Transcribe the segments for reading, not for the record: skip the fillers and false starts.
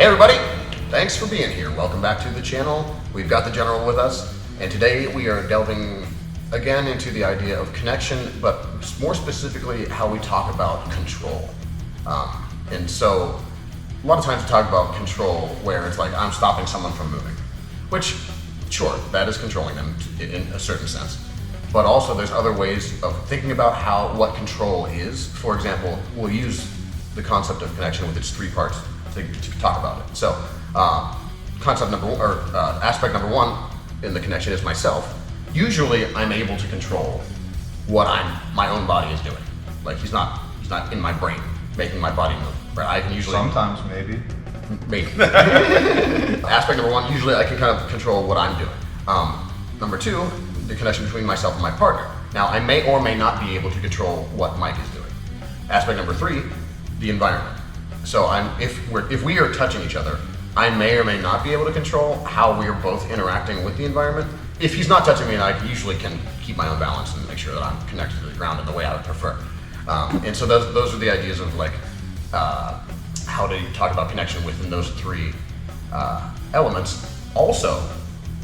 Hey everybody, thanks for being here. Welcome back to the channel. We've got the General with us, and today we are delving again into the idea of connection, but more specifically how we talk about control. And so a lot of times we talk about control where it's like I'm stopping someone from moving, which sure, that is controlling them in a certain sense. But also there's other ways of thinking about what control is. For example, we'll use the concept of connection with its three parts to talk about it. So aspect number one in the connection is myself. Usually I'm able to control what my own body is doing. Like he's not in my brain making my body move. Right? I can usually sometimes maybe. Aspect number one, usually I can kind of control what I'm doing. Number two, the connection between myself and my partner. Now I may or may not be able to control what Mike is doing. Aspect number three, the environment. So if we are touching each other, I may or may not be able to control how we are both interacting with the environment. If he's not touching me, I usually can keep my own balance and make sure that I'm connected to the ground in the way I would prefer. And so those are the ideas of like how to talk about connection within those three elements. Also,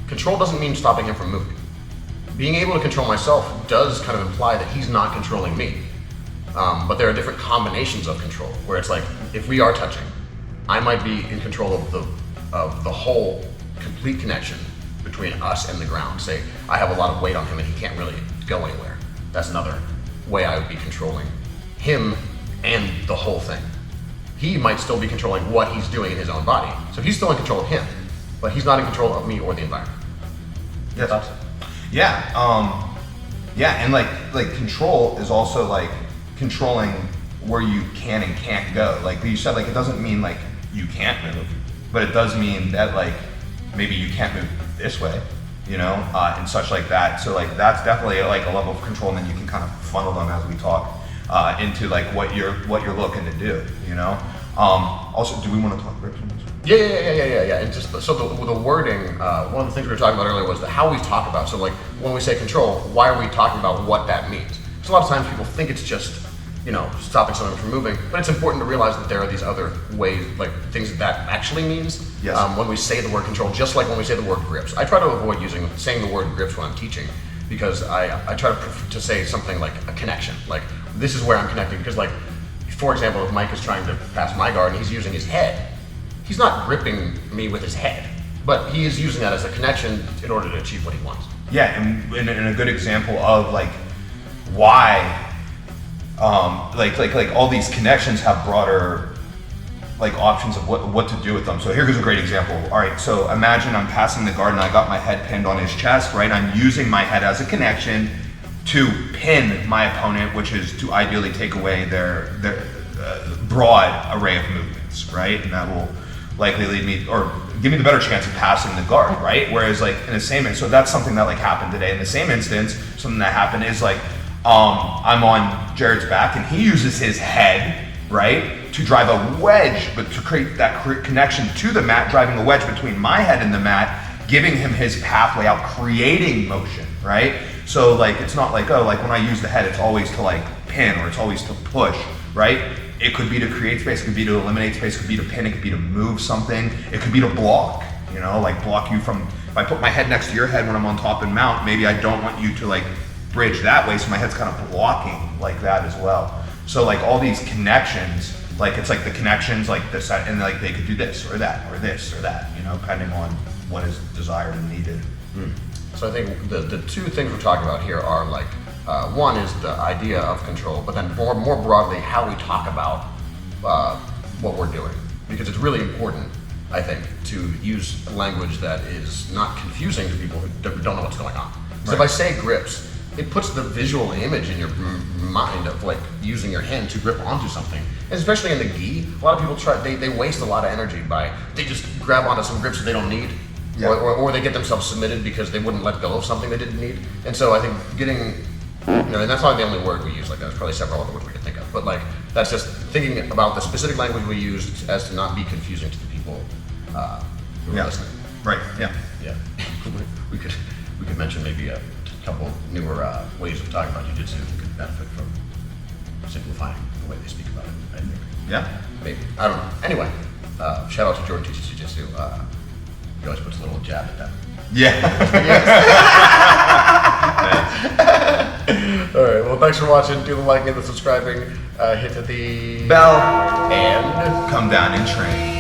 control doesn't mean stopping him from moving. Being able to control myself does kind of imply that he's not controlling me. But there are different combinations of control where it's like, if we are touching, I might be in control of the whole complete connection between us and the ground. Say, I have a lot of weight on him and he can't really go anywhere. That's another way I would be controlling him and the whole thing. He might still be controlling what he's doing in his own body. So he's still in control of him, but he's not in control of me or the environment. Yes. Yeah. Yeah, and like control is also like controlling where you can and can't go. Like you said, like it doesn't mean like you can't move, but it does mean that like maybe you can't move this way, you know, and such like that. So like that's definitely like a level of control, and then you can kind of funnel them as we talk into like what you're looking to do, you know. Also, do we want to talk grips on this? Yeah. And just so the wording, one of the things we were talking about earlier was how we talk about. So like when we say control, why are we talking about what that means? Because a lot of times people think it's just, you know, stopping someone from moving, but it's important to realize that there are these other ways, like things that actually means. Yes. When we say the word control, just like when we say the word grips. I try to avoid saying the word grips when I'm teaching, because I try to say something like a connection, like this is where I'm connecting. Because like, for example, if Mike is trying to pass my guard and he's using his head, he's not gripping me with his head, but he is using that as a connection in order to achieve what he wants. Yeah, and a good example of like why like all these connections have broader like options of what to do with them. So here's a great example. All right, so imagine I'm passing the guard and I got my head pinned on his chest, right? I'm using my head as a connection to pin my opponent, which is to ideally take away their broad array of movements, right? And that will likely lead me or give me the better chance of passing the guard, right? Whereas like in the same, so that's something that like happened today. In the same instance, something that happened is like I'm on Jared's back and he uses his head, right, to drive a wedge, but to create that connection to the mat, driving a wedge between my head and the mat, giving him his pathway out, creating motion, right? So like it's not like, oh, like when I use the head, it's always to like pin or it's always to push, right? It could be to create space, it could be to eliminate space, it could be to pin, it could be to move something, it could be to block, you know, like block you from, if I put my head next to your head when I'm on top and mount, maybe I don't want you to like bridge that way, so my head's kind of blocking like that as well. So like all these connections, like it's like the connections like this, and like they could do this or that or this or that, you know, depending on what is desired and needed. So I think the two things we're talking about here are like, one is the idea of control, but then more broadly, how we talk about what we're doing. Because it's really important, I think, to use language that is not confusing to people who don't know what's going on. So if I say grips, it puts the visual image in your mind of like using your hand to grip onto something. And especially in the gi, a lot of people they waste a lot of energy they just grab onto some grips that they don't need. Yeah. Or they get themselves submitted because they wouldn't let go of something they didn't need. And so I think and that's not the only word we use like that. There's probably several other words we can think of. But like, that's just thinking about the specific language we use as to not be confusing to the people who are listening. Right, yeah. We could mention maybe a couple newer ways of talking about jiu-jitsu that could benefit from simplifying the way they speak about it, I think. Yeah. Maybe. I don't know. Anyway, Shout out to Jordan teaches Jiu-Jitsu. He always puts a little jab at them. Yeah. All right. Well, thanks for watching. Do the liking, the subscribing, hit the Bell. and Come down and train.